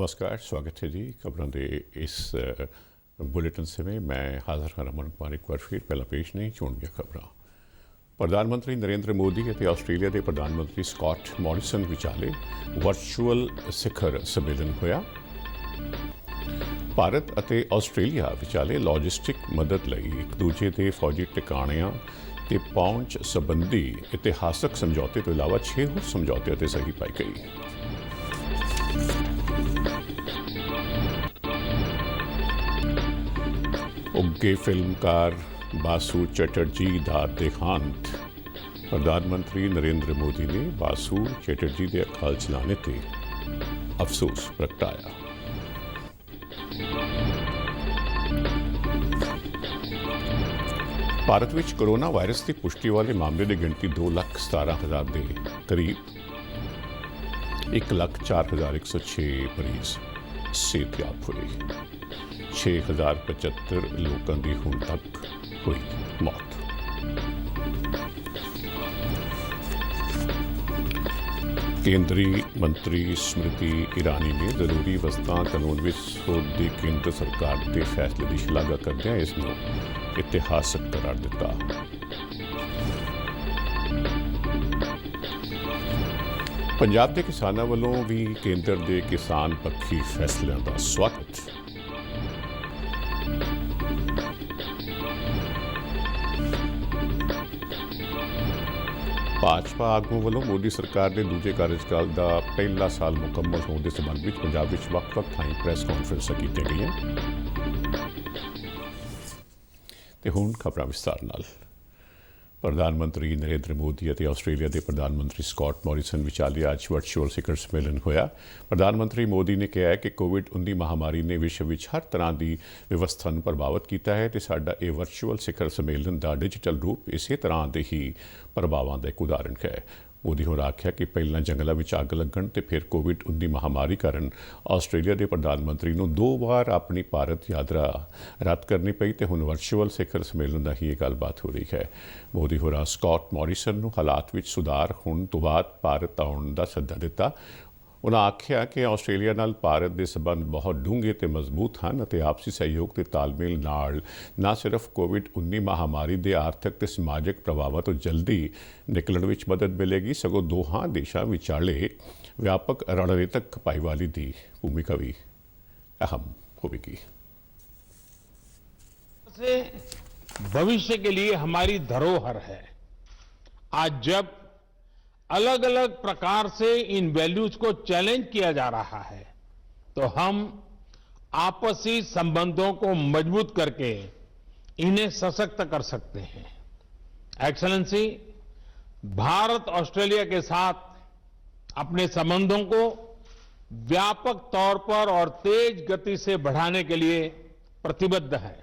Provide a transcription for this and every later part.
नमस्कार, स्वागत है जी खबरों के इस बुलेटिन से मैं हाजिर हाँ रमन कुमार एक बार फिर पहला पेश नहीं चुन गया खबरां। प्रधानमंत्री नरेंद्र मोदी ਅਤੇ ਆਸਟ੍ਰੇਲੀਆ ਦੇ ਪ੍ਰਧਾਨ ਮੰਤਰੀ ਸਕਾਟ ਮੌਰਿਸਨ ਵਿਚਾਲੇ ਵਰਚੁਅਲ ਸਿਖਰ ਸੰਮੇਲਨ ਹੋਇਆ। ਭਾਰਤ ਅਤੇ ਆਸਟ੍ਰੇਲੀਆ ਵਿਚਾਲੇ ਲੌਜਿਸਟਿਕ ਮਦਦ ਲਈ ਇੱਕ ਦੂਜੇ ਦੇ ਫੌਜੀ ਟਿਕਾਣਿਆਂ ਤੇ ਪਹੁੰਚ ਸੰਬੰਧੀ ਇਤਿਹਾਸਕ ਸਮਝੌਤੇ ਤੋਂ ਇਲਾਵਾ 6 ਹੋਰ ਸਮਝੌਤਿਆਂ ਤੇ ਸਹੀ ਪਾਈ ਗਈ। ਉੱਘੇ ਫਿਲਮਕਾਰ ਬਾਸੂ ਚੈਟਰਜੀ ਦਾ ਦੇਹਾਂਤ। ਪ੍ਰਧਾਨ ਨਰਿੰਦਰ ਮੋਦੀ ਨੇ ਬਾਸੂ ਚੈਟਰਜੀ ਦੇ ਅਕਾਲ ਚਲਾਣੇ ਤੇ ਅਫਸੋਸ ਪ੍ਰਗਟਾਇਆ। ਭਾਰਤ ਵਿੱਚ ਕੋਰੋਨਾ ਵਾਇਰਸ ਦੀ ਪੁਸ਼ਟੀ ਵਾਲੇ ਮਾਮਲੇ ਦੀ ਗਿਣਤੀ 2,17,000 ਦੇ ਕਰੀਬ 1,04,106 ਮਰੀਜ਼ ਸਿਹਤਯਾਬ ਹੋਏ। 6,075 ਲੋਕਾਂ ਦੀ ਹੁਣ ਤੱਕ ਹੋਈ ਮੌਤ। ਕੇਂਦਰੀ ਮੰਤਰੀ ਸਮ੍ਰਿਤੀ ਈਰਾਨੀ ਨੇ ਜ਼ਰੂਰੀ ਵਸਤਾਂ ਕਾਨੂੰਨ ਵਿੱਚ ਸੋਧ ਦੇ ਕੇਂਦਰ ਸਰਕਾਰ ਦੇ ਫੈਸਲੇ ਦੀ ਸ਼ਲਾਘਾ ਕਰਦਿਆਂ ਇਸ ਨੂੰ ਇਤਿਹਾਸਕ ਕਰਾਰ ਦਿੱਤਾ। ਪੰਜਾਬ ਦੇ ਕਿਸਾਨਾਂ ਵੱਲੋਂ ਵੀ ਕੇਂਦਰ ਦੇ ਕਿਸਾਨ ਪੱਖੀ ਫੈਸਲਿਆਂ ਦਾ ਸਵਾਗਤ। ਭਾਜਪਾ ਆਗੂ ਵੱਲੋਂ ਮੋਦੀ ਸਰਕਾਰ ਦੇ ਦੂਜੇ ਕਾਰਜਕਾਲ ਦਾ ਪਹਿਲਾ ਸਾਲ ਮੁਕੰਮਲ ਹੋਣ ਦੇ ਸੰਬੰਧ ਵਿੱਚ ਪੰਜਾਬ ਵਿੱਚ ਵੱਖ-ਵੱਖ ਥਾਈਂ ਪ੍ਰੈਸ ਕਾਨਫਰੰਸਾਂ ਕੀਤੀਆਂ ਗਈਆਂ। ਤੇ ਹੁਣ ਖਬਰਾਂ ਵਿਸਤਾਰ ਨਾਲ। ਪ੍ਰਧਾਨ ਮੰਤਰੀ ਨਰਿੰਦਰ ਮੋਦੀ ਅਤੇ ਆਸਟ੍ਰੇਲੀਆ ਦੇ ਪ੍ਰਧਾਨ ਮੰਤਰੀ ਸਕਾਟ ਮੌਰਿਸਨ ਵਿਚਾਲੇ ਅੱਜ ਵਰਚੁਅਲ ਸਿਖਰ ਸੰਮੇਲਨ ਹੋਇਆ। ਪ੍ਰਧਾਨ ਮੰਤਰੀ ਮੋਦੀ ਨੇ ਕਿਹਾ ਕਿ ਕੋਵਿਡ-19 ਮਹਾਮਾਰੀ ਨੇ ਵਿਸ਼ਵ ਵਿੱਚ ਹਰ ਤਰ੍ਹਾਂ ਦੀ ਵਿਵਸਥਾ ਨੂੰ ਪ੍ਰਭਾਵਿਤ ਕੀਤਾ ਹੈ ਤੇ ਸਾਡਾ ਇਹ ਵਰਚੁਅਲ ਸਿਖਰ ਸੰਮੇਲਨ ਦਾ ਡਿਜੀਟਲ ਰੂਪ ਇਸੇ ਤਰ੍ਹਾਂ ਦੇ ਹੀ ਪ੍ਰਭਾਵਾਂ ਦਾ ਇੱਕ ਉਦਾਹਰਣ ਹੈ। ਮੋਦੀ ਹੋਰਾਂ ਆਖਿਆ ਕਿ ਪਹਿਲਾਂ ਜੰਗਲਾਂ ਵਿੱਚ ਅੱਗ ਲੱਗਣ ਤੇ ਫਿਰ ਕੋਵਿਡ-19 ਮਹਾਮਾਰੀ ਕਾਰਨ ਆਸਟ੍ਰੇਲੀਆ ਦੇ ਪ੍ਰਧਾਨ ਮੰਤਰੀ ਨੂੰ 2 ਵਾਰ ਆਪਣੀ ਭਾਰਤ ਯਾਤਰਾ ਰੱਦ ਕਰਨੀ ਪਈ ਤੇ ਹੁਣ ਵਰਚੁਅਲ ਸਿਖਰ ਸੰਮੇਲਨ ਦਾ ਹੀ ਇਹ ਗੱਲਬਾਤ ਹੋ ਰਹੀ ਹੈ। ਮੋਦੀ ਹੋਰਾਂ ਸਕਾਟ ਮੌਰਿਸਨ ਨੂੰ ਹਾਲਾਤ ਵਿੱਚ ਸੁਧਾਰ ਹੋਣ ਤੋਂ ਬਾਅਦ ਭਾਰਤ ਆਉਣ ਦਾ ਸੱਦਾ ਦਿੱਤਾ। ਉਨ੍ਹਾਂ ਆਖਿਆ ਕਿ ਆਸਟ੍ਰੇਲੀਆ ਨਾਲ ਭਾਰਤ ਦੇ ਸਬੰਧ ਬਹੁਤ ਡੂੰਘੇ ਤੇ ਮਜ਼ਬੂਤ ਹਨ ਅਤੇ ਆਪਸੀ ਸਹਿਯੋਗ ਤੇ ਤਾਲਮੇਲ ਨਾਲ ਨਾ ਸਿਰਫ ਕੋਵਿਡ-19 ਮਹਾਮਾਰੀ ਦੇ ਆਰਥਿਕ ਤੇ ਸਮਾਜਿਕ ਪ੍ਰਭਾਵਾਂ ਤੋਂ ਜਲਦੀ ਨਿਕਲਣ ਵਿੱਚ ਮਦਦ ਮਿਲੇਗੀ, ਸਗੋਂ ਦੋਹਾਂ ਦੇਸ਼ਾਂ ਵਿਚਾਲੇ ਵਿਆਪਕ ਰਣਨੀਤਕ ਭਾਈਵਾਲੀ ਦੀ ਭੂਮਿਕਾ ਵੀ ਅਹਿਮ ਹੋਵੇਗੀ। भविष्य के लिए हमारी धरोहर है। आज जब अलग अलग प्रकार से इन वैल्यूज को चैलेंज किया जा रहा है तो हम आपसी संबंधों को मजबूत करके इन्हें सशक्त कर सकते हैं। एक्सेलेंसी, भारत ऑस्ट्रेलिया के साथ अपने संबंधों को व्यापक तौर पर और तेज गति से बढ़ाने के लिए प्रतिबद्ध है।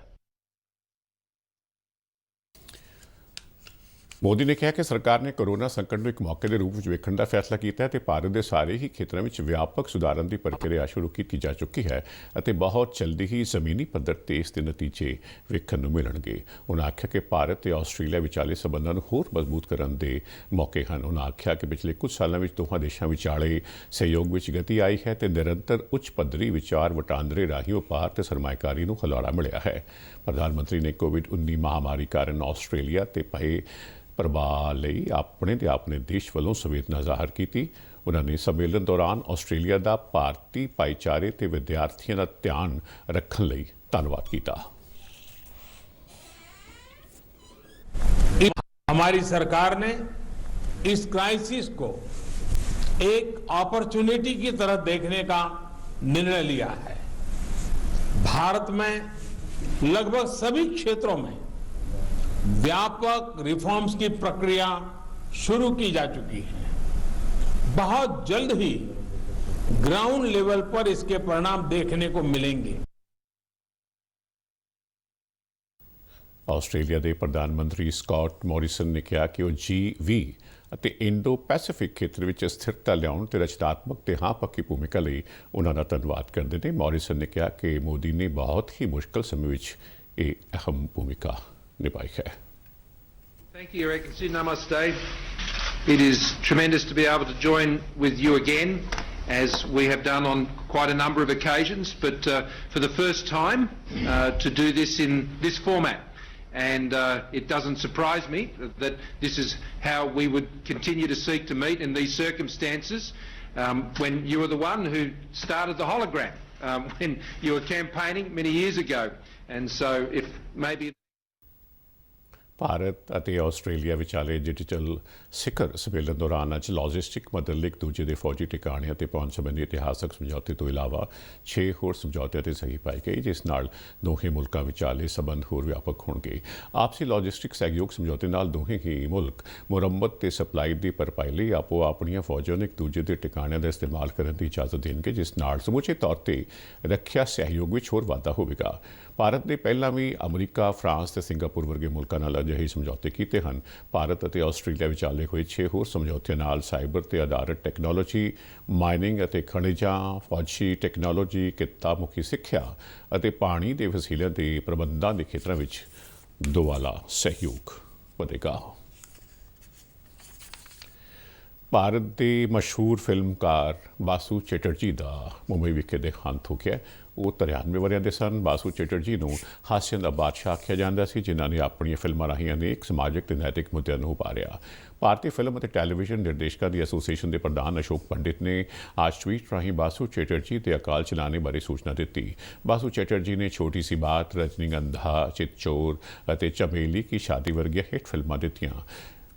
ਮੋਦੀ ਨੇ ਕਿਹਾ ਕਿ ਸਰਕਾਰ ਨੇ ਕੋਰੋਨਾ ਸੰਕਟ ਨੂੰ ਇੱਕ ਮੌਕੇ ਦੇ ਰੂਪ ਵਿੱਚ ਵੇਖਣ ਦਾ ਫੈਸਲਾ ਕੀਤਾ ਹੈ ਤੇ ਭਾਰਤ ਦੇ ਸਾਰੇ ਹੀ ਖੇਤਰਾਂ ਵਿੱਚ ਵਿਆਪਕ ਸੁਧਾਰਾਂ ਦੀ ਪ੍ਰਕਿਰਿਆ ਸ਼ੁਰੂ ਕੀਤੀ ਜਾ ਚੁੱਕੀ ਹੈ ਅਤੇ ਬਹੁਤ ਜਲਦੀ ਹੀ ਜ਼ਮੀਨੀ ਪੱਧਰ ਤੇ ਇਸ ਦੇ ਨਤੀਜੇ ਵੇਖਣ ਨੂੰ ਮਿਲਣਗੇ। ਉਨ੍ਹਾਂ ਆਖਿਆ ਕਿ ਭਾਰਤ ਤੇ ਆਸਟ੍ਰੇਲੀਆ ਵਿਚਾਲੇ ਸਬੰਧਾਂ ਨੂੰ ਹੋਰ ਮਜ਼ਬੂਤ ਕਰਨ ਦੇ ਮੌਕੇ ਹਨ। ਉਨ੍ਹਾਂ ਆਖਿਆ ਕਿ ਪਿਛਲੇ ਕੁਝ ਸਾਲਾਂ ਵਿੱਚ ਦੋਹਾਂ ਦੇਸ਼ਾਂ ਵਿਚਾਲੇ ਸਹਿਯੋਗ ਵਿੱਚ ਗਤੀ ਆਈ ਹੈ ਤੇ ਨਿਰੰਤਰ ਉੱਚ ਪੱਧਰੀ ਵਿਚਾਰ ਵਟਾਂਦਰੇ ਰਾਹੀਂ ਵਪਾਰ ਤੇ ਸਰਮਾਏਕਾਰੀ ਨੂੰ ਹੁਲਾਰਾ ਮਿਲਿਆ ਹੈ। ਪ੍ਰਧਾਨ ਮੰਤਰੀ ਨੇ ਕੋਵਿਡ-19 ਮਹਾਮਾਰੀ ਕਾਰਨ ਆਸਟ੍ਰੇਲੀਆ ਤੇ ਪਏ ਪ੍ਰਭਾਵ ਲਈ ਆਪਣੇ ਦੇਸ਼ ਵੱਲੋਂ ਸੰਵੇਦਨਾ ਜ਼ਾਹਰ ਕੀਤੀ। ਉਹਨਾਂ ਨੇ ਸੰਮੇਲਨ ਦੌਰਾਨ ਆਸਟ੍ਰੇਲੀਆ ਦਾ ਭਾਰਤੀ ਭਾਈਚਾਰੇ ਤੇ ਵਿਦਿਆਰਥੀਆਂ ਦਾ ਧਿਆਨ ਰੱਖਣ ਲਈ ਧੰਨਵਾਦ ਕੀਤਾ। हमारी सरकार ने इस क्राइसिस को एक अपॉर्चुनिटी की तरह देखने का निर्णय लिया है। भारत में लगभग सभी क्षेत्रों में व्यापक रिफॉर्म्स की प्रक्रिया शुरू की जा चुकी है। बहुत जल्द ही ग्राउंड लेवल पर इसके परिणाम देखने को मिलेंगे। ਆਸਟ੍ਰੇਲੀਆ ਦੇ ਪ੍ਰਧਾਨ ਮੰਤਰੀ ਸਕਾਟ ਮੌਰਿਸਨ ਨੇ ਕਿਹਾ ਕਿ ਉਹ G20 ਅਤੇ ਇੰਡੋ ਪੈਸੀਫਿਕ ਖੇਤਰ ਵਿੱਚ ਸਥਿਰਤਾ ਲਿਆਉਣ ਤੇ ਰਚਨਾਤਮਕ ਤੇ ਹਾਂ ਪੱਕੀ ਭੂਮਿਕਾ ਲਈ ਉਹਨਾਂ ਦਾ ਧੰਨਵਾਦ ਕਰਦੇ ਨੇ। ਮੌਰਿਸਨ ਨੇ ਕਿਹਾ ਕਿ ਮੋਦੀ ਨੇ ਬਹੁਤ ਹੀ ਮੁਸ਼ਕਲ ਸਮੇਂ ਵਿੱਚ ਇਹ ਅਹਿਮ ਭੂਮਿਕਾ ਨਿਭਾਈ ਹੈ। Thank you, Your Excellency. Namaste. It is tremendous to be able to join with you again as we have done on quite a number of occasions, but for the first time to do this in this format. And it doesn't surprise me that this is how we would continue to seek to meet in these circumstances when you were the one who started the hologram, when you were campaigning many years ago. And so if maybe... Bharat ਅਤੇ Australia ਵਿਚਾਲੇ digital ਸਿਖਰ ਸੰਮੇਲਨ ਦੌਰਾਨ ਅੱਜ logistic ਮਦਦ ਲਈ ਇੱਕ ਦੂਜੇ ਦੇ ਫੌਜੀ ਟਿਕਾਣਿਆਂ ਤੇ ਪਹੁੰਚ ਸੰਬੰਧੀ ਇਤਿਹਾਸਕ ਸਮਝੌਤੇ ਤੋਂ ਇਲਾਵਾ 6 ਹੋਰ ਸਮਝੌਤਿਆਂ ਤੇ ਸਹੀ ਪਾਈ ਗਈ, ਜਿਸ ਨਾਲ ਦੋਹੇ ਮੁਲਕਾਂ ਵਿਚਾਲੇ ਸਬੰਧ ਹੋਰ ਵਿਆਪਕ ਹੋਣਗੇ। ਆਪਸੀ ਲੌਜਿਸਟਿਕ ਸਹਿਯੋਗ ਸਮਝੌਤੇ ਨਾਲ ਦੋਹੇ ਹੀ ਮੁਲਕ ਮੁਰੰਮਤ ਤੇ ਸਪਲਾਈ ਦੀ ਭਰਪਾਈ ਲਈ ਆਪੋ ਆਪਣੀਆਂ ਫੌਜਾਂ ਨੂੰ ਇੱਕ ਦੂਜੇ ਦੇ ਟਿਕਾਣਿਆਂ ਦਾ ਇਸਤੇਮਾਲ ਕਰਨ ਦੀ ਇਜਾਜ਼ਤ ਦੇਣਗੇ, ਜਿਸ ਨਾਲ ਸਮੁੱਚੇ ਤੌਰ ਤੇ ਰੱਖਿਆ ਸਹਿਯੋਗ ਵਿੱਚ ਹੋਰ ਵਾਧਾ ਹੋਵੇਗਾ। ਭਾਰਤ ਨੇ ਪਹਿਲਾਂ ਵੀ ਅਮਰੀਕਾ, ਫਰਾਂਸ ਤੇ ਸਿੰਗਾਪੁਰ ਵਰਗੇ ਮੁਲਕਾਂ ਨਾਲ ਅਜਿਹੇ ਸਮਝੌਤੇ ਕੀਤੇ ਹਨ। ਭਾਰਤ ਅਤੇ ਆਸਟ੍ਰੇਲੀਆ ਵਿਚਾਲੇ ਹੋਏ 6 ਹੋਰ ਸਮਝੌਤਿਆਂ ਨਾਲ ਸਾਈਬਰ ਤੇ ਆਧਾਰਿਤ ਟੈਕਨੋਲੋਜੀ, ਮਾਈਨਿੰਗ ਅਤੇ ਖਣਿਜਾਂ, ਫੌਜੀ ਟੈਕਨੋਲੋਜੀ, ਕਿੱਤਾ ਮੁਖੀ ਸਿੱਖਿਆ ਅਤੇ ਪਾਣੀ ਦੇ ਵਸੀਲਿਆਂ ਦੇ ਪ੍ਰਬੰਧਾਂ ਦੇ ਖੇਤਰਾਂ ਵਿੱਚ ਦੁਆਲਾ ਸਹਿਯੋਗ ਵਧੇਗਾ। ਭਾਰਤ ਦੇ ਮਸ਼ਹੂਰ ਫਿਲਮਕਾਰ ਬਾਸੂ ਚੈਟਰਜੀ ਦਾ ਮੁੰਬਈ ਵਿਖੇ ਦੇਹਾਂਤ ਹੋ ਗਿਆ। ਉਹ 93 ਵਰ੍ਹਿਆਂ ਦੇ ਸਨ। ਬਾਸੂ ਚੈਟਰਜੀ ਨੂੰ ਹਾਸਿਆਂ ਦਾ ਬਾਦਸ਼ਾਹ ਆਖਿਆ ਜਾਂਦਾ ਸੀ, ਜਿਨ੍ਹਾਂ ਨੇ ਆਪਣੀਆਂ ਫਿਲਮਾਂ ਰਾਹੀਂ ਅਨੇਕ ਸਮਾਜਿਕ ਤੇ ਨੈਤਿਕ ਮੁੱਦਿਆਂ ਨੂੰ ਉਭਾਰਿਆ। ਭਾਰਤੀ ਫਿਲਮ ਅਤੇ ਟੈਲੀਵਿਜ਼ਨ ਨਿਰਦੇਸ਼ਕਾਂ ਦੀ ਐਸੋਸੀਏਸ਼ਨ ਦੇ ਪ੍ਰਧਾਨ ਅਸ਼ੋਕ ਪੰਡਿਤ ਨੇ ਅੱਜ ਟਵੀਟ ਰਾਹੀਂ ਬਾਸੂ ਚੈਟਰਜੀ ਦੇ ਅਕਾਲ ਚਲਾਣੇ ਬਾਰੇ ਸੂਚਨਾ ਦਿੱਤੀ। ਬਾਸੂ ਚੈਟਰਜੀ ਨੇ ਛੋਟੀ ਸੀ ਬਾਤ, ਰਜਨੀਗੰਧਾ, ਚਿਤਚੋਰ ਅਤੇ ਚਮੇਲੀ ਕੀ ਸ਼ਾਦੀ ਵਰਗੀਆਂ ਹਿੱਟ ਫਿਲਮਾਂ ਦਿੱਤੀਆਂ।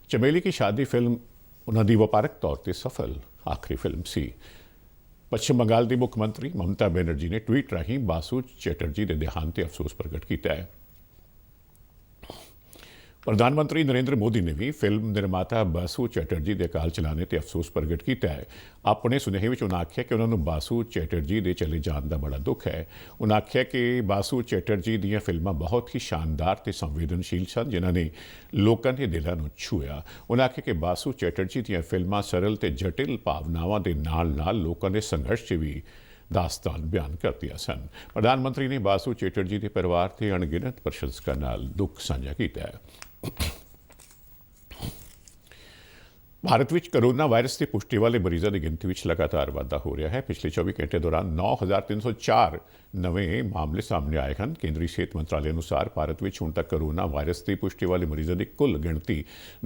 ਚਮੇਲੀ ਕੀ ਸ਼ਾਦੀ ਫਿਲਮ ਉਹਨਾਂ ਦੀ ਵਪਾਰਕ ਤੌਰ ਤੇ ਸਫਲ ਆਖਰੀ ਫਿਲਮ ਸੀ। ਪੱਛਮ ਬੰਗਾਲ ਦੀ ਮੁੱਖ ਮੰਤਰੀ ਮਮਤਾ ਬੈਨਰਜੀ ਨੇ ਟਵੀਟ ਰਾਹੀਂ ਬਾਸੂ ਚੈਟਰਜੀ ਦੇ ਦੇਹਾਂਤ ਤੇ ਅਫਸੋਸ ਪ੍ਰਗਟ ਕੀਤਾ ਹੈ। ਪ੍ਰਧਾਨ ਮੰਤਰੀ ਨਰਿੰਦਰ ਮੋਦੀ ਨੇ ਵੀ ਫਿਲਮ ਨਿਰਮਾਤਾ ਬਾਸੂ ਚੈਟਰਜੀ ਦੇ ਅਕਾਲ ਚਲਾਣੇ ਤੇ ਅਫਸੋਸ ਪ੍ਰਗਟ ਕੀਤਾ ਹੈ। ਆਪਣੇ ਸੁਨੇਹੇ ਵਿੱਚ ਉਹਨਾਂ ਆਖਿਆ ਕਿ ਉਹਨਾਂ ਨੂੰ ਬਾਸੂ ਚੈਟਰਜੀ ਦੇ ਚਲੇ ਜਾਣ ਦਾ ਬੜਾ ਦੁੱਖ ਹੈ। ਉਹਨਾਂ ਆਖਿਆ ਕਿ ਬਾਸੂ ਚੈਟਰਜੀ ਦੀਆਂ ਫਿਲਮਾਂ ਬਹੁਤ ਹੀ ਸ਼ਾਨਦਾਰ ਤੇ ਸੰਵੇਦਨਸ਼ੀਲ ਸਨ, ਜਿਨ੍ਹਾਂ ਨੇ ਲੋਕਾਂ ਦੇ ਦਿਲਾਂ ਨੂੰ ਛੂਹਿਆ। ਉਹਨਾਂ ਆਖਿਆ ਕਿ ਬਾਸੂ ਚੈਟਰਜੀ ਦੀਆਂ ਫਿਲਮਾਂ ਸਰਲ ਤੇ ਜਟਿਲ ਭਾਵਨਾਵਾਂ ਦੇ ਨਾਲ-ਨਾਲ ਲੋਕਾਂ ਦੇ ਸੰਘਰਸ਼ 'ਚ ਵੀ ਦਾਸਤਾਨ ਬਿਆਨ ਕਰਦੀਆਂ ਸਨ। ਪ੍ਰਧਾਨ ਮੰਤਰੀ ਨੇ ਬਾਸੂ ਚੈਟਰਜੀ ਦੇ ਪਰਿਵਾਰ ਤੇ ਅਣਗਿਣਤ ਪ੍ਰਸ਼ੰਸਕਾਂ ਨਾਲ ਦੁੱਖ ਸਾਂਝਾ ਕੀਤਾ ਹੈ। ਭਾਰਤ ਵਿੱਚ ਕੋਰੋਨਾ ਵਾਇਰਸ ਦੀ ਪੁਸ਼ਟੀ ਵਾਲੇ ਮਰੀਜ਼ਾਂ ਦੀ ਗਿਣਤੀ ਵਿੱਚ ਲਗਾਤਾਰ ਵਾਧਾ ਹੋ ਰਿਹਾ ਹੈ। ਪਿਛਲੇ 24 ਘੰਟੇ ਦੌਰਾਨ 9,304 ਨਵੇਂ ਮਾਮਲੇ ਸਾਹਮਣੇ ਆਏ ਹਨ। ਕੇਂਦਰੀ ਸਿਹਤ ਮੰਤਰਾਲੇ ਅਨੁਸਾਰ ਭਾਰਤ ਵਿੱਚ ਹੁਣ ਤੱਕ ਕੋਰੋਨਾ ਵਾਇਰਸ ਦੀ ਪੁਸ਼ਟੀ ਵਾਲੇ ਮਰੀਜ਼ਾਂ ਦੀ ਕੁੱਲ ਗਿਣਤੀ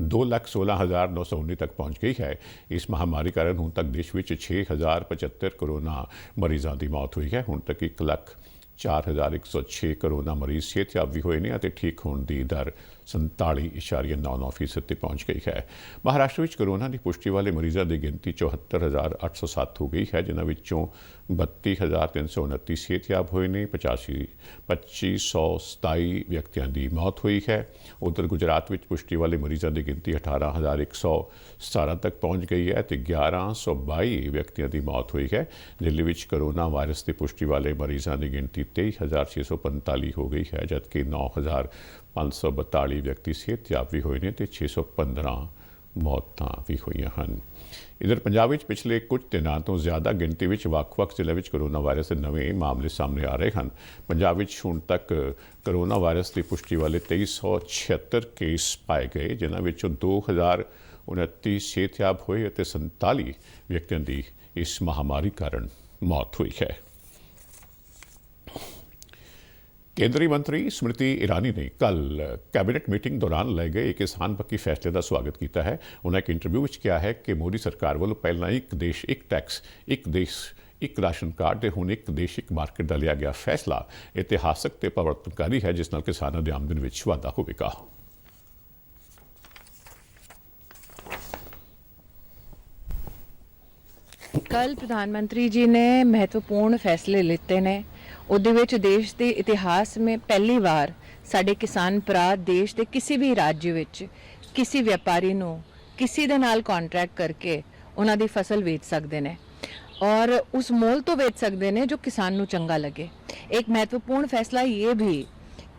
2,16,919 ਤੱਕ ਪਹੁੰਚ ਗਈ ਹੈ। ਇਸ ਮਹਾਮਾਰੀ ਕਾਰਨ ਹੁਣ ਤੱਕ ਦੇਸ਼ ਵਿੱਚ 6,075 ਕੋਰੋਨਾ ਮਰੀਜ਼ਾਂ ਦੀ ਮੌਤ ਹੋਈ ਹੈ। ਹੁਣ ਤੱਕ 1,04,106 ਕੋਰੋਨਾ ਮਰੀਜ਼ ਸਿਹਤਯਾਬ ਵੀ ਹੋਏ ਨੇ ਅਤੇ ਠੀਕ ਹੋਣ ਦੀ ਦਰ 47.99% ਤੇ ਪਹੁੰਚ ਗਈ ਹੈ। ਮਹਾਰਾਸ਼ਟਰ ਵਿੱਚ ਕੋਰੋਨਾ ਦੀ ਪੁਸ਼ਟੀ ਵਾਲੇ ਮਰੀਜ਼ਾਂ ਦੀ ਗਿਣਤੀ 74,807 ਹੋ ਗਈ ਹੈ, ਜਿਨ੍ਹਾਂ ਵਿੱਚੋਂ 32,329 ਸਿਹਤਯਾਬ ਹੋਏ ਨੇ। 2,527 ਵਿਅਕਤੀਆਂ ਦੀ ਮੌਤ ਹੋਈ ਹੈ। ਉਧਰ ਗੁਜਰਾਤ ਵਿੱਚ ਪੁਸ਼ਟੀ ਵਾਲੇ ਮਰੀਜ਼ਾਂ ਦੀ ਗਿਣਤੀ 18,117 ਤੱਕ ਪਹੁੰਚ ਗਈ ਹੈ ਅਤੇ 1,122 ਵਿਅਕਤੀਆਂ ਦੀ ਮੌਤ ਹੋਈ ਹੈ। ਦਿੱਲੀ ਵਿੱਚ ਕੋਰੋਨਾ ਵਾਇਰਸ ਦੀ ਪੁਸ਼ਟੀ ਵਾਲੇ ਮਰੀਜ਼ਾਂ ਦੀ ਗਿਣਤੀ 23,645 ਹੋ ਗਈ ਹੈ, ਜਦਕਿ 9,542 ਵਿਅਕਤੀ ਸਿਹਤਯਾਬ ਵੀ ਹੋਏ ਨੇ ਤੇ 615 ਮੌਤਾਂ ਵੀ ਹੋਈਆਂ ਹਨ। ਇਧਰ ਪੰਜਾਬ ਵਿੱਚ ਪਿਛਲੇ ਕੁਝ ਦਿਨਾਂ ਤੋਂ ਜ਼ਿਆਦਾ ਗਿਣਤੀ ਵਿੱਚ ਵੱਖ-ਵੱਖ ਜ਼ਿਲ੍ਹਿਆਂ ਵਿੱਚ ਕੋਰੋਨਾ ਵਾਇਰਸ ਦੇ ਨਵੇਂ ਮਾਮਲੇ ਸਾਹਮਣੇ ਆ ਰਹੇ ਹਨ। ਪੰਜਾਬ ਵਿੱਚ ਹੁਣ ਤੱਕ ਕੋਰੋਨਾ ਵਾਇਰਸ ਦੀ ਪੁਸ਼ਟੀ ਵਾਲੇ 2,376 ਕੇਸ ਪਾਏ ਗਏ, ਜਿਨ੍ਹਾਂ ਵਿੱਚੋਂ 2,029 ਸਿਹਤਯਾਬ ਹੋਏ ਅਤੇ 47 ਵਿਅਕਤੀਆਂ ਦੀ ਇਸ ਮਹਾਮਾਰੀ ਕਾਰਨ ਮੌਤ ਹੋਈ ਹੈ। ਕੇਂਦਰੀ ਮੰਤਰੀ ਸਮ੍ਰਿਤੀ ਇਰਾਨੀ ਨੇ ਕੱਲ੍ਹ ਕੈਬਨਿਟ ਮੀਟਿੰਗ ਦੌਰਾਨ ਲਏ ਗਏ ਇੱਕ ਕਿਸਾਨ ਪੱਖੀ ਫੈਸਲੇ ਦਾ ਸਵਾਗਤ ਕੀਤਾ ਹੈ। ਉਹਨਾਂ ਇੱਕ ਇੰਟਰਵਿਊ ਵਿੱਚ ਕਿਹਾ ਹੈ ਕਿ ਮੋਦੀ ਸਰਕਾਰ ਵੱਲੋਂ ਪਹਿਲਾਂ ਇੱਕ ਦੇਸ਼ ਇੱਕ ਟੈਕਸ, ਇੱਕ ਦੇਸ਼ ਇੱਕ ਰਾਸ਼ਨ ਕਾਰਡ ਤੇ ਹੁਣ ਇੱਕ ਦੇਸ਼ ਇੱਕ ਮਾਰਕੀਟ ਦਾ ਲਿਆ ਗਿਆ ਫੈਸਲਾ ਇਤਿਹਾਸਕ ਤੇ ਪਰਿਵਰਤਨਕਾਰੀ ਹੈ, ਜਿਸ ਨਾਲ ਕਿਸਾਨਾਂ ਦੀ ਆਮਦਨ ਵਿੱਚ ਵਾਧਾ ਹੋਵੇਗਾ। ਕੱਲ ਪ੍ਰਧਾਨਮੰਤਰੀ ਜੀ ਨੇ ਮਹੱਤਵਪੂਰਨ ਫੈਸਲੇ ਲਿੱਤੇ ਨੇ। ਉਹਦੇ ਵਿੱਚ ਦੇਸ਼ ਦੇ ਇਤਿਹਾਸ ਵਿੱਚ ਪਹਿਲੀ ਵਾਰ ਸਾਡੇ ਕਿਸਾਨ ਭਰਾ ਦੇਸ਼ ਦੇ ਕਿਸੇ ਵੀ ਰਾਜ ਵਿੱਚ ਕਿਸੇ ਵਪਾਰੀ ਨੂੰ ਕਿਸੇ ਦੇ ਨਾਲ ਕੰਟਰੈਕਟ ਕਰਕੇ ਉਹਨਾਂ ਦੀ ਫਸਲ ਵੇਚ ਸਕਦੇ ਨੇ ਔਰ ਉਸ ਮੁੱਲ ਤੋਂ ਵੇਚ ਸਕਦੇ ਨੇ ਜੋ ਕਿਸਾਨ ਨੂੰ ਚੰਗਾ ਲੱਗੇ। ਇੱਕ ਮਹੱਤਵਪੂਰਨ ਫੈਸਲਾ ਇਹ ਵੀ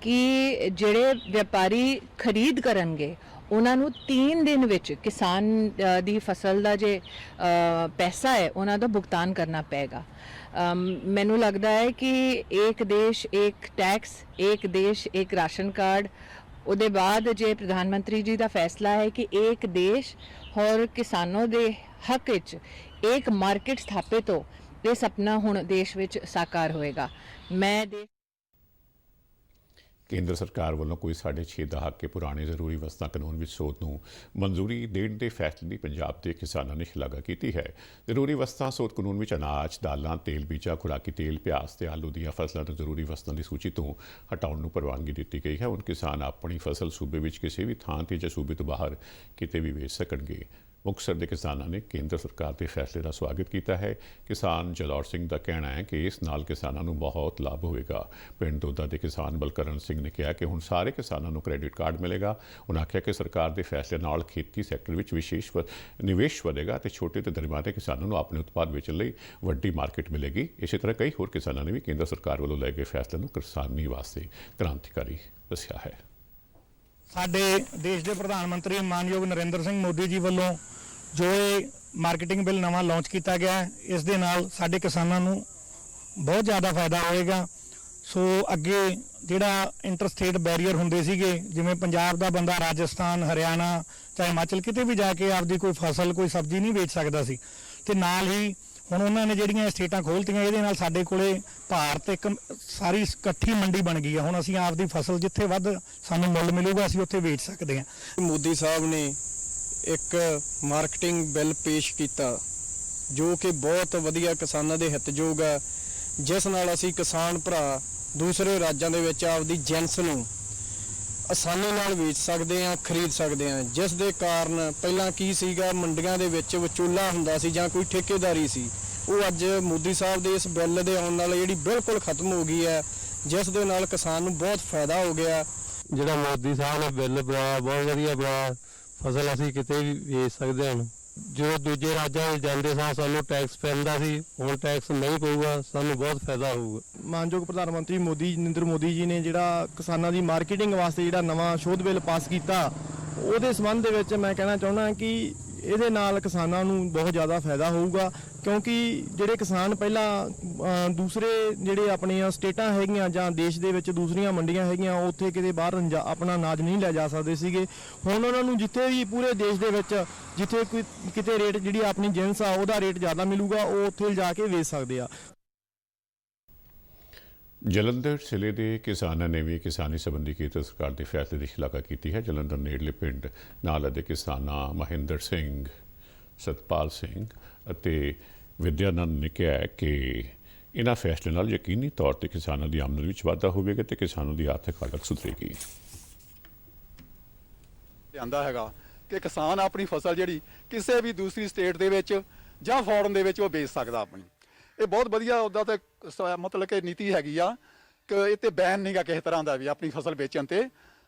ਕਿ ਜਿਹੜੇ ਵਪਾਰੀ ਖਰੀਦ ਕਰਨਗੇ ਉਹਨਾਂ ਨੂੰ 3 ਦਿਨ ਵਿੱਚ ਕਿਸਾਨ ਦੀ ਫਸਲ ਦਾ ਜੇ ਪੈਸਾ ਹੈ ਉਹਨਾਂ ਦਾ ਭੁਗਤਾਨ ਕਰਨਾ ਪਏਗਾ। ਮੈਨੂੰ ਲੱਗਦਾ ਹੈ ਕਿ ਇੱਕ ਦੇਸ਼ ਇੱਕ ਟੈਕਸ, ਇੱਕ ਦੇਸ਼ ਇੱਕ ਰਾਸ਼ਨ ਕਾਰਡ, ਉਹਦੇ ਬਾਅਦ ਜੇ ਪ੍ਰਧਾਨ ਮੰਤਰੀ ਜੀ ਦਾ ਫੈਸਲਾ ਹੈ ਕਿ ਇੱਕ ਦੇਸ਼ ਔਰ ਕਿਸਾਨੋਂ ਦੇ ਹੱਕ ਵਿੱਚ ਇੱਕ ਮਾਰਕੀਟ ਸਥਾਪਿਤ ਹੋ ਇਹ ਸੁਪਨਾ ਹੁਣ ਦੇਸ਼ ਵਿੱਚ ਸਾਕਾਰ ਹੋਏਗਾ। ਮੈਂ ਕੇਂਦਰ ਸਰਕਾਰ ਵੱਲੋਂ ਕੋਈ 6.5 ਦਹਾਕੇ ਪੁਰਾਣੇ ਜ਼ਰੂਰੀ ਵਸਤਾਂ ਕਾਨੂੰਨ ਵਿੱਚ ਸੋਧ ਨੂੰ ਮਨਜ਼ੂਰੀ ਦੇਣ ਦੇ ਫੈਸਲੇ ਦੀ ਪੰਜਾਬ ਦੇ ਕਿਸਾਨਾਂ ਨੇ ਸ਼ਲਾਘਾ ਕੀਤੀ ਹੈ। ਜ਼ਰੂਰੀ ਵਸਤਾਂ ਸੋਧ ਕਾਨੂੰਨ ਵਿੱਚ ਅਨਾਜ, ਦਾਲਾਂ, ਤੇਲ ਬੀਜਾਂ, ਖੁਰਾਕੀ ਤੇਲ, ਪਿਆਜ਼ ਤੇ ਆਲੂ ਦੀਆਂ ਫਸਲਾਂ ਨੂੰ ਜ਼ਰੂਰੀ ਵਸਤਾਂ ਦੀ ਸੂਚੀ ਤੋਂ ਹਟਾਉਣ ਨੂੰ ਪ੍ਰਵਾਨਗੀ ਦਿੱਤੀ ਗਈ ਹੈ। ਹੁਣ ਕਿਸਾਨ ਆਪਣੀ ਫਸਲ ਸੂਬੇ ਵਿੱਚ ਕਿਸੇ ਵੀ ਥਾਂ ਤੇ ਜਾਂ ਸੂਬੇ ਤੋਂ ਬਾਹਰ ਕਿਤੇ ਵੀ ਵੇਚ ਸਕਣਗੇ। ਮੁਕਤਸਰ ਦੇ ਕਿਸਾਨਾਂ ਨੇ ਕੇਂਦਰ ਸਰਕਾਰ ਦੇ ਫੈਸਲੇ ਦਾ ਸਵਾਗਤ ਕੀਤਾ ਹੈ। ਕਿਸਾਨ ਜਲੌਰ ਸਿੰਘ ਦਾ ਕਹਿਣਾ ਹੈ ਕਿ ਇਸ ਨਾਲ ਕਿਸਾਨਾਂ ਨੂੰ ਬਹੁਤ ਲਾਭ ਹੋਵੇਗਾ। ਪਿੰਡ ਦੋਦਾ ਦੇ ਕਿਸਾਨ ਬਲਕਰਨ ਸਿੰਘ ਨੇ ਕਿਹਾ ਕਿ ਹੁਣ ਸਾਰੇ ਕਿਸਾਨਾਂ ਨੂੰ ਕ੍ਰੈਡਿਟ ਕਾਰਡ ਮਿਲੇਗਾ। ਉਨ੍ਹਾਂ ਆਖਿਆ ਕਿ ਸਰਕਾਰ ਦੇ ਫੈਸਲੇ ਨਾਲ ਖੇਤੀ ਸੈਕਟਰ ਵਿੱਚ ਵਿਸ਼ੇਸ਼ ਨਿਵੇਸ਼ ਵਧੇਗਾ ਤੇ ਛੋਟੇ ਤੇ ਦਰਮਿਆਨੇ ਕਿਸਾਨਾਂ ਨੂੰ ਆਪਣੇ ਉਤਪਾਦ ਵੇਚਣ ਲਈ ਵੱਡੀ ਮਾਰਕੀਟ ਮਿਲੇਗੀ। ਇਸੇ ਤਰ੍ਹਾਂ ਕਈ ਹੋਰ ਕਿਸਾਨਾਂ ਨੇ ਵੀ ਕੇਂਦਰ ਸਰਕਾਰ ਵੱਲੋਂ ਲਏ ਗਏ ਫੈਸਲੇ ਨੂੰ ਕਿਸਾਨੀ ਵਾਸਤੇ ਕ੍ਰਾਂਤੀਕਾਰੀ ਦੱਸਿਆ ਹੈ। ਸਾਡੇ ਦੇਸ਼ ਦੇ ਪ੍ਰਧਾਨ ਮੰਤਰੀ ਮਾਨਯੋਗ ਨਰਿੰਦਰ ਸਿੰਘ ਮੋਦੀ ਜੀ ਵੱਲੋਂ ਜੋ ਇਹ ਮਾਰਕੀਟਿੰਗ ਬਿੱਲ ਨਵਾਂ ਲਾਂਚ ਕੀਤਾ ਗਿਆ ਹੈ, ਇਸ ਦੇ ਨਾਲ ਸਾਡੇ ਕਿਸਾਨਾਂ ਨੂੰ ਬਹੁਤ ਜ਼ਿਆਦਾ ਫਾਇਦਾ ਹੋਏਗਾ। ਸੋ ਅੱਗੇ ਜਿਹੜਾ ਇੰਟਰ ਸਟੇਟ ਬੈਰੀਅਰ ਹੁੰਦੇ ਸੀਗੇ, ਜਿਵੇਂ ਪੰਜਾਬ ਦਾ ਬੰਦਾ ਰਾਜਸਥਾਨ, ਹਰਿਆਣਾ ਚਾਹੇ ਹਿਮਾਚਲ ਕਿਤੇ ਵੀ ਜਾ ਕੇ ਆਪਦੀ ਕੋਈ ਫਸਲ ਕੋਈ ਸਬਜ਼ੀ ਨਹੀਂ ਵੇਚ ਸਕਦਾ ਸੀ, ਤੇ ਨਾਲ ਹੀ ਹੁਣ ਉਹਨਾਂ ਨੇ ਜਿਹੜੀਆਂ ਸਟੇਟਾਂ ਖੋਲ੍ਹਤੀਆਂ, ਇਹਦੇ ਨਾਲ ਸਾਡੇ ਕੋਲੇ ਭਾਰਤ ਇੱਕ ਸਾਰੀ ਇਕੱਠੀ ਮੰਡੀ ਬਣ ਗਈ ਹੈ। ਹੁਣ ਅਸੀਂ ਆਪਦੀ ਫਸਲ ਜਿੱਥੇ ਵੱਧ ਸਾਨੂੰ ਮੁੱਲ ਮਿਲੂਗਾ ਅਸੀਂ ਉੱਥੇ ਵੇਚ ਸਕਦੇ ਹਾਂ। ਮੋਦੀ ਸਾਹਿਬ ਨੇ ਇੱਕ ਮਾਰਕੀਟਿੰਗ ਬਿੱਲ ਪੇਸ਼ ਕੀਤਾ ਜੋ ਕਿ ਬਹੁਤ ਵਧੀਆ ਕਿਸਾਨਾਂ ਦੇ ਹਿੱਤਯੋਗ ਹੈ, ਜਿਸ ਨਾਲ ਅਸੀਂ ਕਿਸਾਨ ਭਰਾ ਦੂਸਰੇ ਰਾਜਾਂ ਦੇ ਵਿੱਚ ਆਪਦੀ ਜਿਣਸ ਨੂੰ ਆਸਾਨੀ ਨਾਲ ਵੇਚ ਸਕਦੇ ਹਾਂ, ਖਰੀਦ ਸਕਦੇ ਹਾਂ। ਜਿਸ ਦੇ ਕਾਰਨ ਪਹਿਲਾਂ ਕੀ ਸੀਗਾ, ਮੰਡੀਆਂ ਦੇ ਵਿੱਚ ਵਿਚੋਲਾ ਹੁੰਦਾ ਸੀ ਜਾਂ ਕੋਈ ਠੇਕੇਦਾਰੀ ਸੀ, ਉਹ ਅੱਜ ਮੋਦੀ ਸਾਹਿਬ ਦੇ ਇਸ ਬਿੱਲ ਦੇ ਆਉਣ ਨਾਲ ਜਿਹੜੀ ਬਿਲਕੁਲ ਖਤਮ ਹੋ ਗਈ ਹੈ, ਜਿਸ ਦੇ ਨਾਲ ਕਿਸਾਨ ਨੂੰ ਬਹੁਤ ਫਾਇਦਾ ਹੋ ਗਿਆ। ਜਿਹੜਾ ਮੋਦੀ ਸਾਹਿਬ ਨੇ ਬਿੱਲ ਬਣਾਇਆ ਬਹੁਤ ਵਧੀਆ ਬਣਾਇਆ, ਫਸਲ ਅਸੀਂ ਕਿਤੇ ਵੀ ਵੇਚ ਸਕਦੇ ਹਾਂ। ਜੋ ਦੂਜੇ ਰਾਜਾਂ ਵਿੱਚ ਜਾਂਦੇ ਸਾਂ ਸਾਨੂੰ ਟੈਕਸ ਪੈਂਦਾ ਸੀ, ਹੁਣ ਟੈਕਸ ਨਹੀਂ ਪਊਗਾ, ਸਾਨੂੰ ਬਹੁਤ ਫਾਇਦਾ ਹੋਊਗਾ। ਮਾਨਯੋਗ ਪ੍ਰਧਾਨ ਮੰਤਰੀ ਨਰਿੰਦਰ ਮੋਦੀ ਜੀ ਨੇ ਜਿਹੜਾ ਕਿਸਾਨਾਂ ਦੀ ਮਾਰਕੀਟਿੰਗ ਵਾਸਤੇ ਜਿਹੜਾ ਨਵਾਂ ਸ਼ੋਧ ਬਿੱਲ ਪਾਸ ਕੀਤਾ, ਉਹਦੇ ਸੰਬੰਧ ਦੇ ਵਿੱਚ ਮੈਂ ਕਹਿਣਾ ਚਾਹੁੰਦਾ ਕਿ ਇਹਦੇ ਨਾਲ ਕਿਸਾਨਾਂ ਨੂੰ ਬਹੁਤ ਜ਼ਿਆਦਾ ਫਾਇਦਾ ਹੋਊਗਾ, ਕਿਉਂਕਿ ਜਿਹੜੇ ਕਿਸਾਨ ਪਹਿਲਾਂ ਦੂਸਰੇ ਜਿਹੜੇ ਆਪਣੀਆਂ ਸਟੇਟਾਂ ਹੈਗੀਆਂ ਜਾਂ ਦੇਸ਼ ਦੇ ਵਿੱਚ ਦੂਸਰੀਆਂ ਮੰਡੀਆਂ ਹੈਗੀਆਂ ਉੱਥੇ ਕਿਤੇ ਬਾਹਰ ਆਪਣਾ ਅਨਾਜ ਨਹੀਂ ਲੈ ਜਾ ਸਕਦੇ ਸੀਗੇ। ਹੁਣ ਉਹਨਾਂ ਨੂੰ ਜਿੱਥੇ ਵੀ ਪੂਰੇ ਦੇਸ਼ ਦੇ ਵਿੱਚ ਜਿੱਥੇ ਕੋਈ ਕਿਤੇ ਰੇਟ ਜਿਹੜੀ ਆਪਣੀ ਜਿਣਸ ਆ ਉਹਦਾ ਰੇਟ ਜ਼ਿਆਦਾ ਮਿਲੂਗਾ, ਉਹ ਉੱਥੇ ਜਾ ਕੇ ਵੇਚ ਸਕਦੇ ਆ। ਜਲੰਧਰ ਜ਼ਿਲ੍ਹੇ ਦੇ ਕਿਸਾਨਾਂ ਨੇ ਵੀ ਕਿਸਾਨੀ ਸੰਬੰਧੀ ਕੇਂਦਰ ਸਰਕਾਰ ਦੇ ਫੈਸਲੇ ਦੀ ਸ਼ਲਾਘਾ ਕੀਤੀ ਹੈ। ਜਲੰਧਰ ਨੇੜਲੇ ਪਿੰਡ ਨਾਲਾ ਦੇ ਕਿਸਾਨਾਂ ਮਹਿੰਦਰ ਸਿੰਘ, ਸਤਪਾਲ ਸਿੰਘ ਅਤੇ ਵਿਦਿਆਨੰਦ ਨੇ ਕਿਹਾ ਕਿ ਇਹਨਾਂ ਫੈਸਲੇ ਨਾਲ ਯਕੀਨੀ ਤੌਰ ਤੇ ਕਿਸਾਨਾਂ ਦੀ ਆਮਦਨ ਵਿੱਚ ਵਾਧਾ ਹੋਵੇਗਾ ਤੇ ਕਿਸਾਨਾਂ ਦੀ ਆਰਥਿਕ ਹਾਲਤ ਸੁਧਰੇਗੀ। ਆਂਦਾ ਹੈਗਾ ਕਿ ਕਿਸਾਨ ਆਪਣੀ ਫਸਲ ਜਿਹੜੀ ਕਿਸੇ ਵੀ ਦੂਸਰੀ ਸਟੇਟ ਦੇ ਵਿੱਚ ਜਾਂ ਫੋਰਨ ਦੇ ਵਿੱਚ ਉਹ ਵੇਚ ਸਕਦਾ ਆਪਣੀ। ਇਹ ਬਹੁਤ ਵਧੀਆ ਉਹਦਾ ਤੇ ਮਤਲਬ ਕਿ ਨੀਤੀ ਹੈਗੀ ਆ ਕਿ ਇਹ ਤੇ ਬੈਨ ਨਹੀਂਗਾ ਕਿਸੇ ਤਰ੍ਹਾਂ ਦਾ ਵੀ ਆਪਣੀ ਫਸਲ ਵੇਚਣ ਤੇ।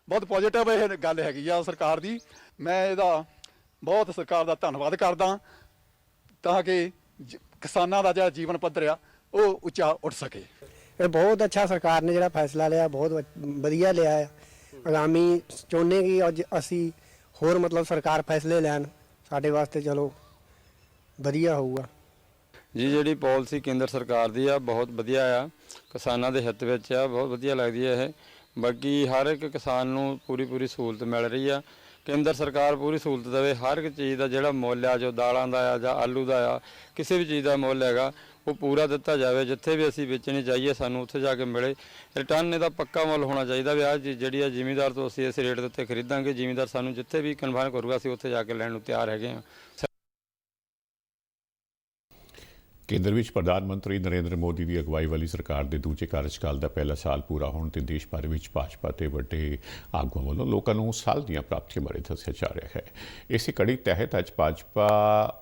ਬਹੁਤ ਪੋਜ਼ਿਟਿਵ ਇਹ ਗੱਲ ਹੈਗੀ ਆ ਸਰਕਾਰ ਦੀ। ਮੈਂ ਇਹਦਾ ਬਹੁਤ ਸਰਕਾਰ ਦਾ ਧੰਨਵਾਦ ਕਰਦਾ ਤਾਂ ਕਿ ਕਿਸਾਨਾਂ ਦਾ ਜਿਹੜਾ ਜੀਵਨ ਪੱਧਰ ਆ ਉਹ ਉੱਚਾ ਉੱਠ ਸਕੇ। ਇਹ ਬਹੁਤ ਅੱਛਾ ਸਰਕਾਰ ਨੇ ਜਿਹੜਾ ਫੈਸਲਾ ਲਿਆ, ਬਹੁਤ ਵਧੀਆ ਲਿਆ ਹੈ। ਆਗਾਮੀ ਚਾਹੁੰਦੇ ਕਿ ਅੱਜ ਅਸੀਂ ਹੋਰ ਮਤਲਬ ਸਰਕਾਰ ਫੈਸਲੇ ਲੈਣ ਸਾਡੇ ਵਾਸਤੇ, ਚਲੋ ਵਧੀਆ ਹੋਊਗਾ ਜੀ। ਜਿਹੜੀ ਪਾਲਿਸੀ ਕੇਂਦਰ ਸਰਕਾਰ ਦੀ ਆ ਬਹੁਤ ਵਧੀਆ ਆ, ਕਿਸਾਨਾਂ ਦੇ ਹਿੱਤ ਵਿੱਚ ਆ, ਬਹੁਤ ਵਧੀਆ ਲੱਗਦੀ ਹੈ ਇਹ। ਬਾਕੀ ਹਰ ਇੱਕ ਕਿਸਾਨ ਨੂੰ ਪੂਰੀ ਸਹੂਲਤ ਮਿਲ ਰਹੀ ਆ। ਕੇਂਦਰ ਸਰਕਾਰ ਪੂਰੀ ਸਹੂਲਤ ਦੇਵੇ। ਹਰ ਇੱਕ ਚੀਜ਼ ਦਾ ਜਿਹੜਾ ਮੁੱਲ ਆ, ਜੋ ਦਾਲਾਂ ਦਾ ਆ ਜਾਂ ਆਲੂ ਦਾ ਆ, ਕਿਸੇ ਵੀ ਚੀਜ਼ ਦਾ ਮੁੱਲ ਹੈਗਾ ਉਹ ਪੂਰਾ ਦਿੱਤਾ ਜਾਵੇ। ਜਿੱਥੇ ਵੀ ਅਸੀਂ ਵੇਚਣੀ ਚਾਹੀਏ ਸਾਨੂੰ ਉੱਥੇ ਜਾ ਕੇ ਮਿਲੇ। ਰਿਟਰਨ ਇਹਦਾ ਪੱਕਾ ਮੁੱਲ ਹੋਣਾ ਚਾਹੀਦਾ ਵੀ ਆਹ ਜਿਹੜੀ ਆ ਜ਼ਿਮੀਂਦਾਰ ਤੋਂ ਅਸੀਂ ਇਸ ਰੇਟ ਦੇ ਉੱਤੇ ਖਰੀਦਾਂਗੇ, ਜ਼ਿਮੀਂਦਾਰ ਸਾਨੂੰ ਜਿੱਥੇ ਵੀ ਕਨਫਰਮ ਕਰੂਗਾ ਅਸੀਂ ਉੱਥੇ ਜਾ ਕੇ ਲੈਣ ਨੂੰ ਤਿਆਰ ਹੈਗੇ ਹਾਂ। ਕੇਂਦਰ ਵਿੱਚ ਪ੍ਰਧਾਨ ਮੰਤਰੀ ਨਰਿੰਦਰ ਮੋਦੀ ਦੀ ਅਗਵਾਈ ਵਾਲੀ ਸਰਕਾਰ ਦੇ ਦੂਜੇ ਕਾਰਜਕਾਲ ਦਾ ਪਹਿਲਾ ਸਾਲ ਪੂਰਾ ਹੋਣ ਤੇ ਦੇਸ਼ ਭਰ ਵਿੱਚ ਭਾਜਪਾ ਤੇ ਵੱਡੇ ਆਗੂਆਂ ਵੱਲੋਂ ਲੋਕਾਂ ਨੂੰ ਸਾਲ ਦੀਆਂ ਪ੍ਰਾਪਤੀਆਂ ਬਾਰੇ ਦੱਸਿਆ ਜਾ ਰਿਹਾ ਹੈ। ਇਸੇ ਕੜੀ ਤਹਿਤ ਅੱਜ ਭਾਜਪਾ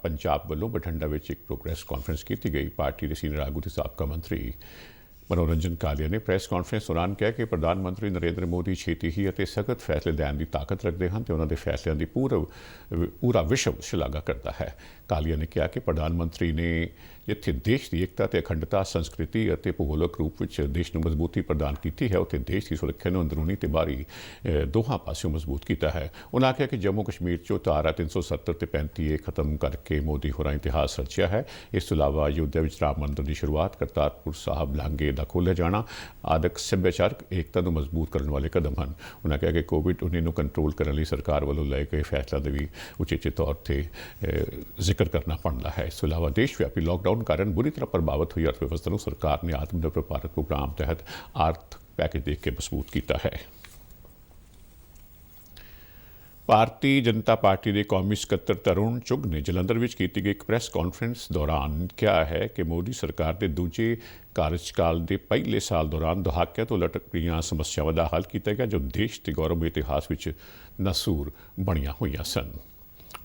ਪੰਜਾਬ ਵੱਲੋਂ ਬਠਿੰਡਾ ਵਿੱਚ ਇੱਕ ਪ੍ਰੋਗਰੈਸ ਕਾਨਫਰੰਸ ਕੀਤੀ ਗਈ। ਪਾਰਟੀ ਦੇ ਸੀਨੀਅਰ ਆਗੂ ਤੇ ਸਾਬਕਾ ਮੰਤਰੀ ਮਨੋਰੰਜਨ ਕਾਲੀਆ ਨੇ ਪ੍ਰੈਸ ਕਾਨਫਰੰਸ ਦੌਰਾਨ ਕਿਹਾ ਕਿ ਪ੍ਰਧਾਨ ਮੰਤਰੀ ਨਰਿੰਦਰ ਮੋਦੀ ਛੇਤੀ ਹੀ ਅਤੇ ਸਖਤ ਫੈਸਲੇ ਲੈਣ ਦੀ ਤਾਕਤ ਰੱਖਦੇ ਹਨ ਤੇ ਉਹਨਾਂ ਦੇ ਫੈਸਲਿਆਂ ਦੀ ਪੂਰਾ ਵਿਸ਼ਵ ਸ਼ਲਾਘਾ ਕਰਦਾ ਹੈ। ਕਾਲੀਆ ਨੇ ਕਿਹਾ ਕਿ ਪ੍ਰਧਾਨ ਮੰਤਰੀ ਨੇ ਜਿੱਥੇ ਦੇਸ਼ ਦੀ ਏਕਤਾ ਤੇ ਅਖੰਡਤਾ, ਸੰਸਕ੍ਰਿਤੀ ਅਤੇ ਭੂਗੋਲਿਕ ਰੂਪ ਵਿੱਚ ਦੇਸ਼ ਨੂੰ ਮਜ਼ਬੂਤੀ ਪ੍ਰਦਾਨ ਕੀਤੀ ਹੈ, ਉੱਥੇ ਦੇਸ਼ ਦੀ ਸੁਰੱਖਿਆ ਨੂੰ ਅੰਦਰੂਨੀ ਤੇ ਬਾਹਰੀ ਦੋਹਾਂ ਪਾਸਿਓਂ ਮਜ਼ਬੂਤ ਕੀਤਾ ਹੈ। ਉਨ੍ਹਾਂ ਆਖਿਆ ਕਿ ਜੰਮੂ ਕਸ਼ਮੀਰ 'ਚੋਂ ਧਾਰਾ 370 ਤੇ 35A ਖਤਮ ਕਰਕੇ ਮੋਦੀ ਹੋਰਾਂ ਇਤਿਹਾਸ ਰਚਿਆ ਹੈ। ਇਸ ਤੋਂ ਇਲਾਵਾ ਅਯੋਧਿਆ ਵਿੱਚ ਰਾਮ ਮੰਦਰ ਦੀ ਸ਼ੁਰੂਆਤ, ਕਰਤਾਰਪੁਰ ਸਾਹਿਬ ਲਾਂਘੇ ਦਾ ਖੋਲ੍ਹਿਆ ਜਾਣਾ ਆਦਿਕ ਸੱਭਿਆਚਾਰਕ ਏਕਤਾ ਨੂੰ ਮਜ਼ਬੂਤ ਕਰਨ ਵਾਲੇ ਕਦਮ ਹਨ। ਉਨ੍ਹਾਂ ਕਿਹਾ ਕਿ ਕੋਵਿਡ-19 ਨੂੰ ਕੰਟਰੋਲ ਕਰਨ ਲਈ ਸਰਕਾਰ ਵੱਲੋਂ ਲਏ ਗਏ ਫੈਸਲਿਆਂ ਦੇ ਵੀ ਉਚੇਚੇ ਤੌਰ ਤੇ ਜ਼ਿਕਰ ਕਰਨਾ ਬਣਦਾ ਹੈ। ਇਸ ਤੋਂ ਇਲਾਵਾ ਦੇਸ਼ ਵਿਆਪੀ ਲਾਕਡਾਊਨ ਕਾਰਨ ਬੁਰੀ ਤਰ੍ਹਾਂ ਪ੍ਰਭਾਵਿਤ ਹੋਈ ਅਰਥ ਵਿਵਸਥਾ ਨੂੰ ਸਰਕਾਰ ਨੇ ਆਤਮ ਨਿਰਭਰ ਭਾਰਤ ਪ੍ਰੋਗਰਾਮ ਤਹਿਤ ਆਰਥਿਕ ਪੈਕੇਜ ਦੇ ਕੇ ਮਜ਼ਬੂਤ ਕੀਤਾ ਹੈ। ਭਾਰਤੀ ਜਨਤਾ ਪਾਰਟੀ ਦੇ ਕੌਮੀ ਸਕੱਤਰ ਤਰੁਣ ਚੁੱਘ ਨੇ ਜਲੰਧਰ ਵਿੱਚ ਕੀਤੀ ਗਈ ਇੱਕ ਪ੍ਰੈਸ ਕਾਨਫਰੰਸ ਦੌਰਾਨ ਕਿਹਾ ਹੈ ਕਿ ਮੋਦੀ ਸਰਕਾਰ ਦੇ ਦੂਜੇ ਕਾਰਜਕਾਲ ਦੇ ਪਹਿਲੇ ਸਾਲ ਦੌਰਾਨ ਦਹਾਕਿਆਂ ਤੋਂ ਲਟਕ ਰਹੀਆਂ ਸਮੱਸਿਆਵਾਂ ਦਾ ਹੱਲ ਕੀਤਾ ਗਿਆ ਜੋ ਦੇਸ਼ ਦੇ ਗੌਰਵਮਈ ਇਤਿਹਾਸ ਵਿੱਚ ਨਸੂਰ ਬਣੀਆਂ ਹੋਈਆਂ ਸਨ।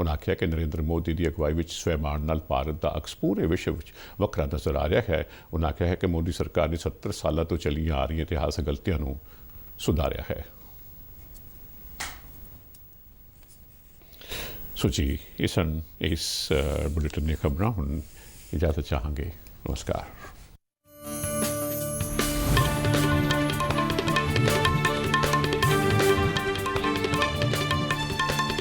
ਉਨ੍ਹਾਂ ਆਖਿਆ ਕਿ ਨਰਿੰਦਰ ਮੋਦੀ ਦੀ ਅਗਵਾਈ ਵਿੱਚ ਸਵੈਮਾਨ ਨਾਲ ਭਾਰਤ ਦਾ ਅਕਸ ਪੂਰੇ ਵਿਸ਼ਵ ਵਿੱਚ ਵੱਖਰਾ ਨਜ਼ਰ ਆ ਰਿਹਾ ਹੈ। ਉਨ੍ਹਾਂ ਆਖਿਆ ਹੈ ਕਿ ਮੋਦੀ ਸਰਕਾਰ ਨੇ 70 ਸਾਲਾਂ ਤੋਂ ਚੱਲੀਆਂ ਆ ਰਹੀਆਂ ਇਤਿਹਾਸਕ ਗਲਤੀਆਂ ਨੂੰ ਸੁਧਾਰਿਆ ਹੈ। ਸੋ ਜੀ ਇਸ ਬੁਲੇਟਿਨ ਦੀਆਂ ਖਬਰਾਂ ਹੁਣ ਇਜਾਜ਼ਤ ਚਾਹਾਂਗੇ। ਨਮਸਕਾਰ।